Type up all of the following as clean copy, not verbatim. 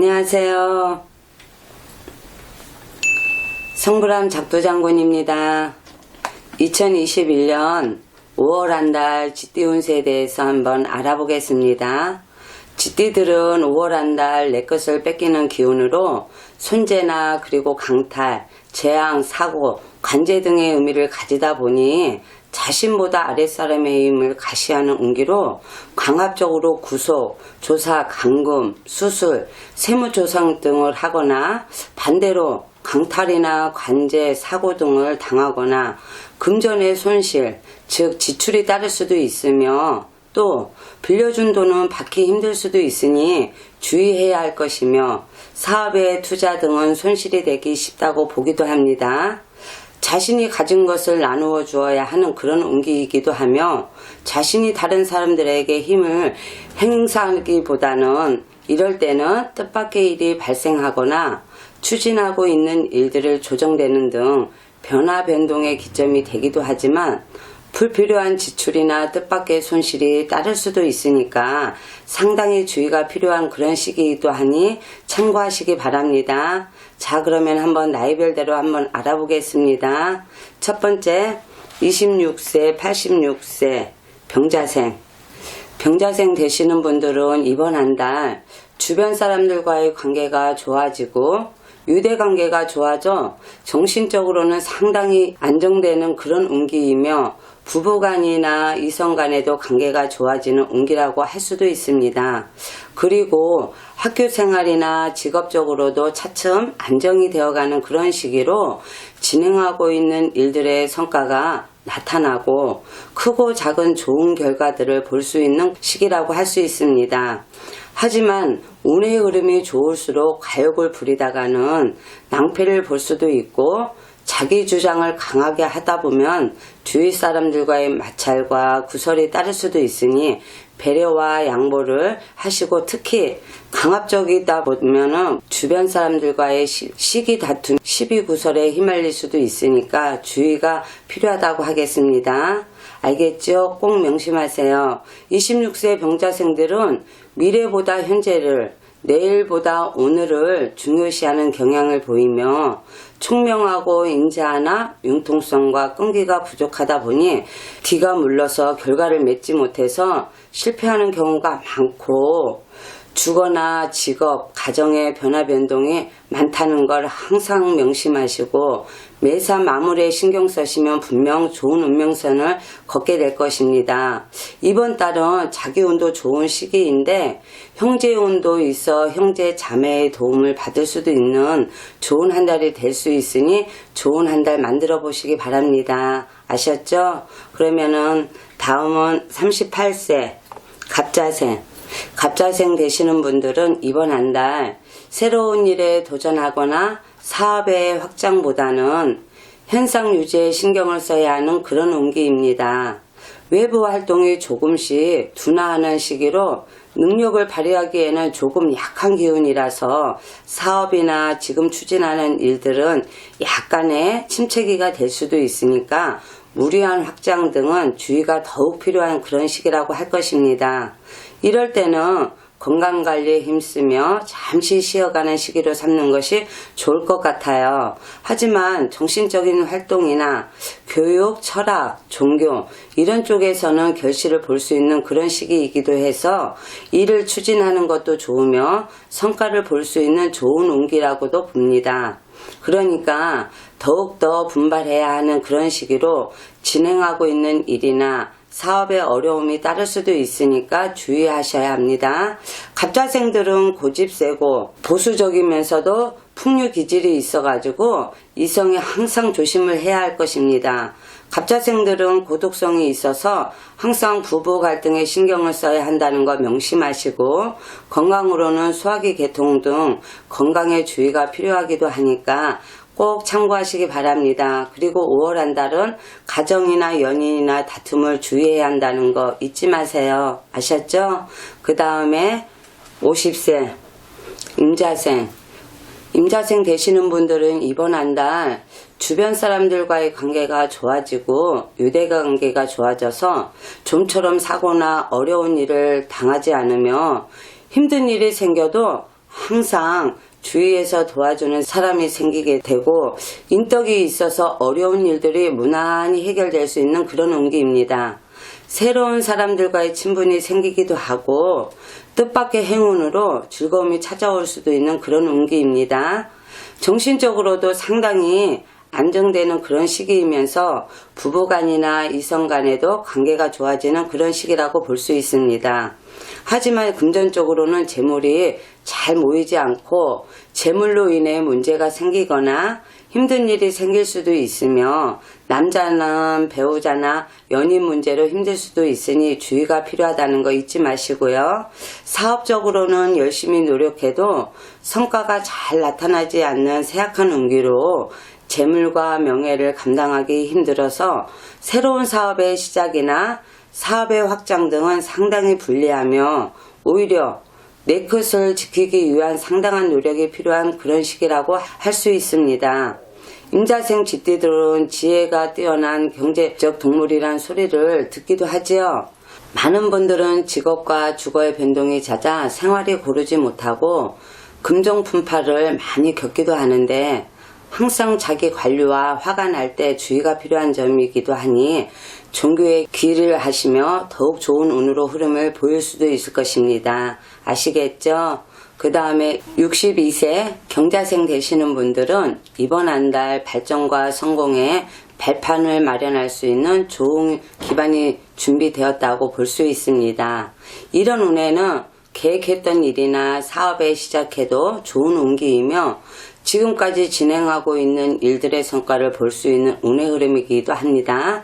안녕하세요. 성불암 작두장군입니다. 2021년 5월 한 달 쥐띠 운세에 대해서 한번 알아보겠습니다. 쥐띠들은 5월 한 달 내 것을 뺏기는 기운으로 손재나 그리고 강탈, 재앙, 사고, 관제 등의 의미를 가지다 보니 자신보다 아랫사람의 힘을 가시하는 운기로 강압적으로 구속, 조사, 감금, 수술, 세무조상 등을 하거나 반대로 강탈이나 관제, 사고 등을 당하거나 금전의 손실, 즉 지출이 따를 수도 있으며 또 빌려준 돈은 받기 힘들 수도 있으니 주의해야 할 것이며 사업의 투자 등은 손실이 되기 쉽다고 보기도 합니다. 자신이 가진 것을 나누어 주어야 하는 그런 운기이기도 하며 자신이 다른 사람들에게 힘을 행사하기보다는 이럴 때는 뜻밖의 일이 발생하거나 추진하고 있는 일들을 조정되는 등 변화 변동의 기점이 되기도 하지만 불필요한 지출이나 뜻밖의 손실이 따를 수도 있으니까 상당히 주의가 필요한 그런 시기이기도 하니 참고하시기 바랍니다. 자, 그러면 한번 나이별대로 한번 알아보겠습니다. 첫 번째 26세, 86세 병자생. 병자생 되시는 분들은 이번 한 달 주변 사람들과의 관계가 좋아지고 유대관계가 좋아져 정신적으로는 상당히 안정되는 그런 운기이며 부부간이나 이성간에도 관계가 좋아지는 운기라고 할 수도 있습니다. 그리고 학교생활이나 직업적으로도 차츰 안정이 되어가는 그런 시기로 진행하고 있는 일들의 성과가 나타나고 크고 작은 좋은 결과들을 볼 수 있는 시기라고 할 수 있습니다. 하지만 운의 흐름이 좋을수록 가욕을 부리다가는 낭패를 볼 수도 있고 자기 주장을 강하게 하다 보면 주위 사람들과의 마찰과 구설이 따를 수도 있으니 배려와 양보를 하시고 특히 강압적이다 보면은 주변 사람들과의 시기 다툼, 시비 구설에 휘말릴 수도 있으니까 주의가 필요하다고 하겠습니다. 알겠죠? 꼭 명심하세요. 26세 병자생들은 미래보다 현재를, 내일보다 오늘을 중요시하는 경향을 보이며 총명하고 인자하나 융통성과 끈기가 부족하다 보니 기가 물러서 결과를 맺지 못해서 실패하는 경우가 많고 주거나 직업, 가정의 변화 변동이 많다는 걸 항상 명심하시고 매사 마무리에 신경 쓰시면 분명 좋은 운명선을 걷게 될 것입니다. 이번 달은 자기 운도 좋은 시기인데 형제 운도 있어 형제 자매의 도움을 받을 수도 있는 좋은 한 달이 될 수 있으니 좋은 한 달 만들어 보시기 바랍니다. 아셨죠? 그러면은 다음은 38세 갑자생. 갑자생 되시는 분들은 이번 한 달 새로운 일에 도전하거나 사업의 확장보다는 현상 유지에 신경을 써야 하는 그런 운기입니다. 외부 활동이 조금씩 둔화하는 시기로 능력을 발휘하기에는 조금 약한 기운이라서 사업이나 지금 추진하는 일들은 약간의 침체기가 될 수도 있으니까 무리한 확장 등은 주의가 더욱 필요한 그런 시기라고 할 것입니다. 이럴 때는 건강관리에 힘쓰며 잠시 쉬어가는 시기로 삼는 것이 좋을 것 같아요. 하지만 정신적인 활동이나 교육, 철학, 종교 이런 쪽에서는 결실을 볼 수 있는 그런 시기이기도 해서 일을 추진하는 것도 좋으며 성과를 볼 수 있는 좋은 운기라고도 봅니다. 그러니까 더욱더 분발해야 하는 그런 시기로 진행하고 있는 일이나 사업에 어려움이 따를 수도 있으니까 주의하셔야 합니다. 갑자생들은 고집 세고 보수적이면서도 풍류 기질이 있어가지고 이성에 항상 조심을 해야 할 것입니다. 갑자생들은 고독성이 있어서 항상 부부 갈등에 신경을 써야 한다는 거 명심하시고 건강으로는 소화기 개통 등 건강에 주의가 필요하기도 하니까 꼭 참고하시기 바랍니다. 그리고 5월 한 달은 가정이나 연인이나 다툼을 주의해야 한다는 거 잊지 마세요. 아셨죠? 그 다음에 50세 임자생. 임자생 되시는 분들은 이번 한 달 주변 사람들과의 관계가 좋아지고 유대관계가 좋아져서 좀처럼 사고나 어려운 일을 당하지 않으며 힘든 일이 생겨도 항상 주위에서 도와주는 사람이 생기게 되고 인덕이 있어서 어려운 일들이 무난히 해결될 수 있는 그런 운기입니다. 새로운 사람들과의 친분이 생기기도 하고 뜻밖의 행운으로 즐거움이 찾아올 수도 있는 그런 운기입니다. 정신적으로도 상당히 안정되는 그런 시기이면서 부부간이나 이성간에도 관계가 좋아지는 그런 시기라고 볼 수 있습니다. 하지만 금전적으로는 재물이 잘 모이지 않고 재물로 인해 문제가 생기거나 힘든 일이 생길 수도 있으며 남자는 배우자나 연인 문제로 힘들 수도 있으니 주의가 필요하다는 거 잊지 마시고요. 사업적으로는 열심히 노력해도 성과가 잘 나타나지 않는 쇠약한 운기로 재물과 명예를 감당하기 힘들어서 새로운 사업의 시작이나 사업의 확장 등은 상당히 불리하며 오히려 내 것을 지키기 위한 상당한 노력이 필요한 그런 시기라고 할 수 있습니다. 임자생 쥐띠들은 지혜가 뛰어난 경제적 동물이란 소리를 듣기도 하지요. 많은 분들은 직업과 주거의 변동이 잦아 생활이 고르지 못하고 금전분파를 많이 겪기도 하는데 항상 자기 관리와 화가 날 때 주의가 필요한 점이기도 하니 종교에 귀의를 하시며 더욱 좋은 운으로 흐름을 보일 수도 있을 것입니다. 아시겠죠? 그 다음에 62세 경자생 되시는 분들은 이번 한 달 발전과 성공에 발판을 마련할 수 있는 좋은 기반이 준비되었다고 볼 수 있습니다. 이런 운에는 계획했던 일이나 사업에 시작해도 좋은 운기이며 지금까지 진행하고 있는 일들의 성과를 볼 수 있는 운의 흐름이기도 합니다.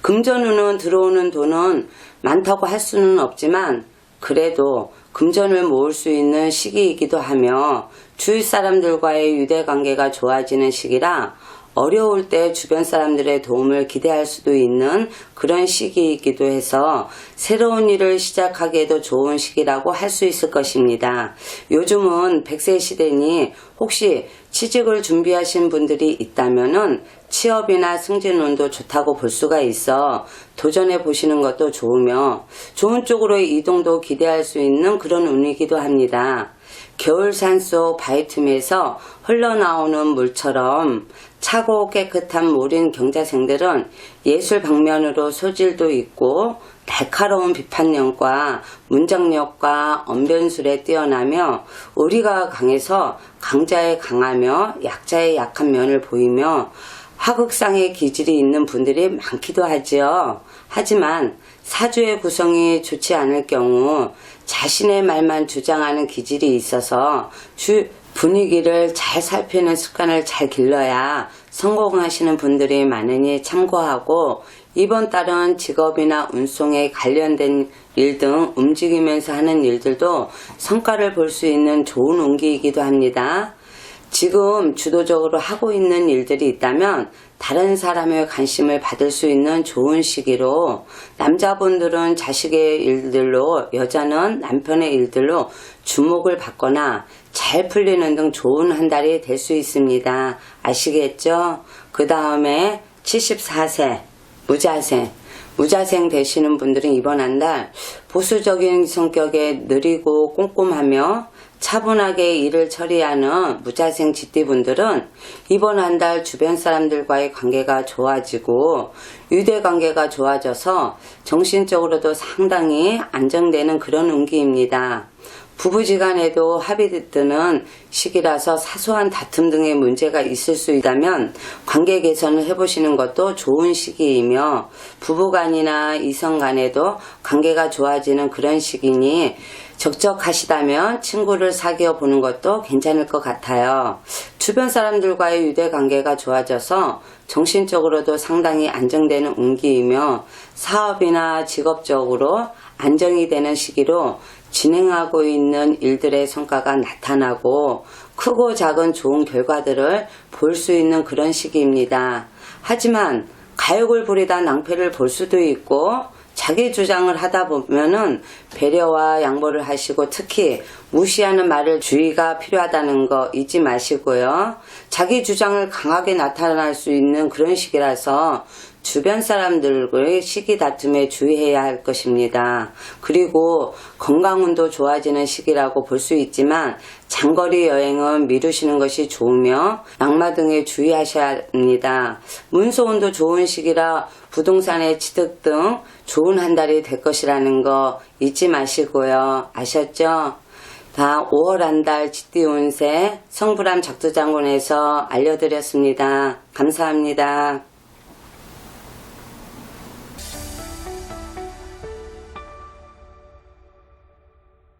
금전운은 들어오는 돈은 많다고 할 수는 없지만 그래도 금전을 모을 수 있는 시기이기도 하며 주위 사람들과의 유대관계가 좋아지는 시기라 어려울 때 주변 사람들의 도움을 기대할 수도 있는 그런 시기이기도 해서 새로운 일을 시작하기에도 좋은 시기라고 할 수 있을 것입니다. 요즘은 100세 시대니 혹시 취직을 준비하신 분들이 있다면은 취업이나 승진운도 좋다고 볼 수가 있어 도전해 보시는 것도 좋으며 좋은 쪽으로의 이동도 기대할 수 있는 그런 운이기도 합니다. 겨울 산속 바위 틈에서 흘러나오는 물처럼 차고 깨끗한 물인 경자생들은 예술 방면으로 소질도 있고 날카로운 비판력과 문장력과 언변술에 뛰어나며 의리가 강해서 강자에 강하며 약자의 약한 면을 보이며 하극상의 기질이 있는 분들이 많기도 하지요. 하지만 사주의 구성이 좋지 않을 경우 자신의 말만 주장하는 기질이 있어서 분위기를 잘 살피는 습관을 잘 길러야 성공하시는 분들이 많으니 참고하고 이번 달은 직업이나 운송에 관련된 일 등 움직이면서 하는 일들도 성과를 볼 수 있는 좋은 운기이기도 합니다. 지금 주도적으로 하고 있는 일들이 있다면 다른 사람의 관심을 받을 수 있는 좋은 시기로 남자분들은 자식의 일들로 여자는 남편의 일들로 주목을 받거나 잘 풀리는 등 좋은 한 달이 될 수 있습니다. 아시겠죠? 그 다음에 74세 무자생 되시는 분들은 이번 한 달 보수적인 성격에 느리고 꼼꼼하며 차분하게 일을 처리하는 무자생 쥐띠분들은 이번 한 달 주변 사람들과의 관계가 좋아지고 유대관계가 좋아져서 정신적으로도 상당히 안정되는 그런 운기입니다. 부부지간에도 합의 드는 시기라서 사소한 다툼 등의 문제가 있을 수 있다면 관계 개선을 해보시는 것도 좋은 시기이며 부부간이나 이성간에도 관계가 좋아지는 그런 시기니 적적하시다면 친구를 사귀어 보는 것도 괜찮을 것 같아요. 주변 사람들과의 유대관계가 좋아져서 정신적으로도 상당히 안정되는 운기이며 사업이나 직업적으로 안정이 되는 시기로 진행하고 있는 일들의 성과가 나타나고 크고 작은 좋은 결과들을 볼 수 있는 그런 시기입니다. 하지만 가욕을 부리다 낭패를 볼 수도 있고 자기 주장을 하다 보면은 배려와 양보를 하시고 특히 무시하는 말을 주의가 필요하다는 거 잊지 마시고요. 자기 주장을 강하게 나타날 수 있는 그런 시기라서 주변 사람들의 시기 다툼에 주의해야 할 것입니다. 그리고 건강운도 좋아지는 시기라고 볼 수 있지만 장거리 여행은 미루시는 것이 좋으며 낙마 등에 주의하셔야 합니다. 문서운도 좋은 시기라 부동산의 취득 등 좋은 한 달이 될 것이라는 거 잊지 마시고요. 아셨죠? 다 5월 한 달 쥐띠 운세 성불암 작두장군에서 알려드렸습니다. 감사합니다.